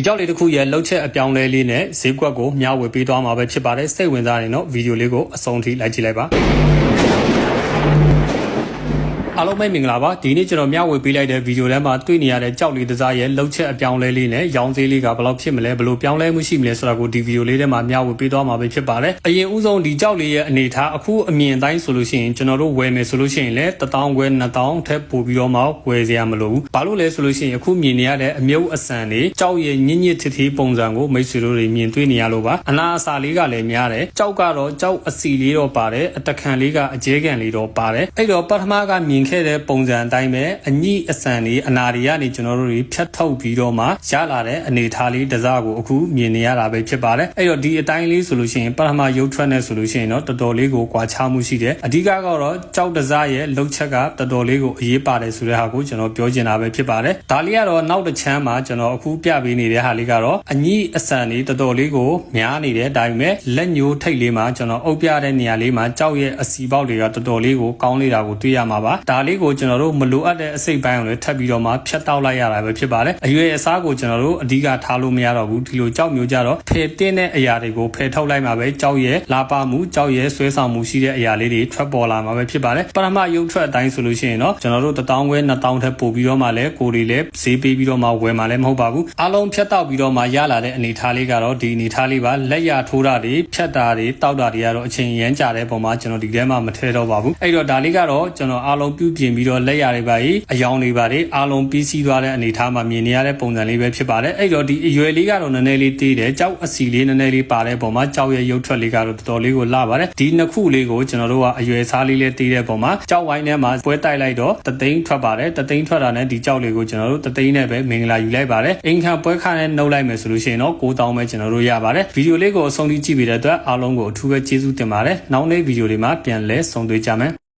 ဒီကြောက်လေးတစ်ခုရဲ့လှုပ်ချက်အပြောင်းလဲလေးနဲ့ဈေးကွက်ကိုမျှဝေပေးသွားမှာပဲဖြစ်ပါတယ်စိတ်ဝင်စားရင်တော့ဗီဒီယိုလေးကိုအဆုံးထိလိုက်ကြည့်လိုက်ပါအားလုံးပဲမင်္ဂလာပါဒီနေ့ကျွန်တော်မျှဝေပေးလိုက်တဲ့ဗီဒီယိုထဲမှာတွေ့နေရတဲ့ကြောက်လေးတစ်စားရဲ့လှုပ်ချက်အပြောင်းလဲလေးနဲ့ရောင်းဈေးလေးကဘယ်လောက်ဖြစ်မလဲဘယ်လိုပြောင်းလဲမှုရှိမလဲဆိုတာကိုဒီဗီဒီယိုလေးထဲမှာမျှဝေပေးသွားမှာပဲဖြစ်ပါတယ်အရင်ဦးဆုံးဒီကြောက်လေးရဲ့အနေထားအခုအမြင်တိုင်းဆိုလို့ရှိရင်ကျွန်တော်တို့ဝယ်မယ်ဆိုလို့ရှိရင်လည်း1000ခွဲ2000ထက်ပိုပြီးတော့မှဝယ်စရာမလိုဘူးဘာလို့လဲဆိုလို့ရှိရင်အခုမြင်နေရတဲ့အမြုပ်အစံတွေကြောက်ရဲ့ညစ်ညစ်ထစ်ထီပုံစံကိုမိတ်ဆွေတို့တွေမြင်တွေ့နေရလို့ပါအနာအစာလေးကလည်းများတယ်ကြောက်ကတော့ကြောက်အစီလေးတော့ပါတယ်အတခံလေးကအကျဲခံလေးတော့ပါတယ်အဲ့တော့ပထမကမြင်ခဲ့တဲ့ပုံစံအတိုင်းပဲအညိအစံတွေအနာတွေကနေကျွန်တော်တို့တွေဖြတ်ထုတ်ပြီးတော့မှရလာတဲ့အနေထားလေးတစ်စားကိုအခုမြင်နေရတာပဲဖြစ်ပါတယ်အဲ့တော့ဒီအတိုင်းလေးဆိုလို့ရှိရင်ပထမရုပ်ထွက်နေဆိုလို့ရှိရင်တော့တော်တော်လေးကိုကွာခြားမှုရှိတယ်အဓိကတော့ကြောက်တစ်စားရဲ့လှုပ်ချက်ကတော်တော်လေးကိုအရေးပါတယ်ဆိုတဲ့ဟာကိုကျွန်တော်ပြောချင်တာပဲဖြစ်ပါတယ်ဒါလေးကတော့နောက်တစ်ချမ်းမှာကျွန်တော်အခုပြပေးနေတဲ့ဟာလေးကတော့အညိအစံတွေတော်တော်လေးကိုများနေတယ်ဒါပေမဲ့လက်ညှိုးထိတ်လေးမှာကျွန်တော်အုပ်ပြတဲ့နေရာလေးမှာကြောက်ရဲ့အစီပေါက်တွေကတော်တော်လေးကိုကောင်းနေတာကိုတွေ့ရမှာပါဒါလေးကိုကျွန်တော်တို့မလိုအပ်တဲ့အစိတ်ပိုင်းကိုလည်းထပ်ပြီးတော့မှဖြတ်တောက်လိုက်ရတာပဲဖြစ်ပါတယ်အရွယ်အစားကိုကျွန်တော်တို့အဓိကထားလို့မရတော့ဘူးဒီလိုကြောက်မျိုးကြတော့ဖယ်တင်းတဲ့အရာတွေကိုဖယ်ထုတ်လိုက်မှာပဲကြောက်ရဲ့လာပမှုကြောက်ရဲ့ဆွဲဆောင်မှုရှိတဲ့အရာလေးတွေထွက်ပေါ်လာမှာပဲဖြစ်ပါတယ်ပထမရုပ်ထွက်အတိုင်းဆိုလို့ရှိရင်တော့ကျွန်တော်တို့1000ခွဲ2000ထက်ပိုပြီးတော့မှလည်းကိုယ်တွေလည်းဈေးပေးပြီးတော့မှဝယ်မှာလည်းမဟုတ်ပါဘူးအားလုံးဖြတ်တောက်ပြီးတော့မှရလာတဲ့အနေထားလေးကတော့ဒီအနေထားလေးပါလက်ရထိုးတာတွေဖြတ်တာတွေတောက်တာတွေကတော့အချိန်ရမ်းကြတဲ့ပုံမှာကျွန်တော်ဒီထဲမှာမထည့်တော့ပါဘူးအဲ့တော့ဒါလေးကတော့ကျွန်တော်အားလုံးပြုပြင်ပြီးတော့လက်ရတွေပါအယောင်တွေပါတယ်အားလုံးပြီးစီးသွားတဲ့အနေထားမှာမြင်နေရတဲ့ပုံစံလေးပဲဖြစ်ပါတယ်အဲ့တော့ဒီအရွယ်လေးကတော့နည်းနည်းလေးတေးတယ်ကြောက်အစီလေးနည်းနည်းလေးပါတဲ့ပုံမှာကြောက်ရဲ့ရုပ်ထွက်လေးကတော့တော်တော်လေးကိုလှပါတယ်ဒီနှစ်ခုလေးကိုကျွန်တော်တို့ကအရွယ်စားလေးလေးတေးတဲ့ပုံမှာကြောက်ဝိုင်းထဲမှာပွဲတိုက်လိုက်တော့တသိန်းထွက်ပါတယ်တသိန်းထွက်တာနဲ့ဒီကြောက်လေးကိုကျွန်တော်တို့တသိန်းနဲ့ပဲမင်္ဂလာယူလိုက်ပါတယ်အင်ခံပွဲခါနဲ့နှုတ်လိုက်မယ်ဆိုလို့ရှိရင်တော့9000ပဲကျွန်တော်တို့ရပါတယ်ဗီဒီယိုလေးကိုအဆုံးထိကြည့်ပေးတဲ့အတွက်အားလုံးကိုအထူးပဲကျေးဇူးတင်ပါတယ်နောက်နေ့ဗီဒီယိုတွေမှာပြန်လဲဆုံတွေ့ကြမယ်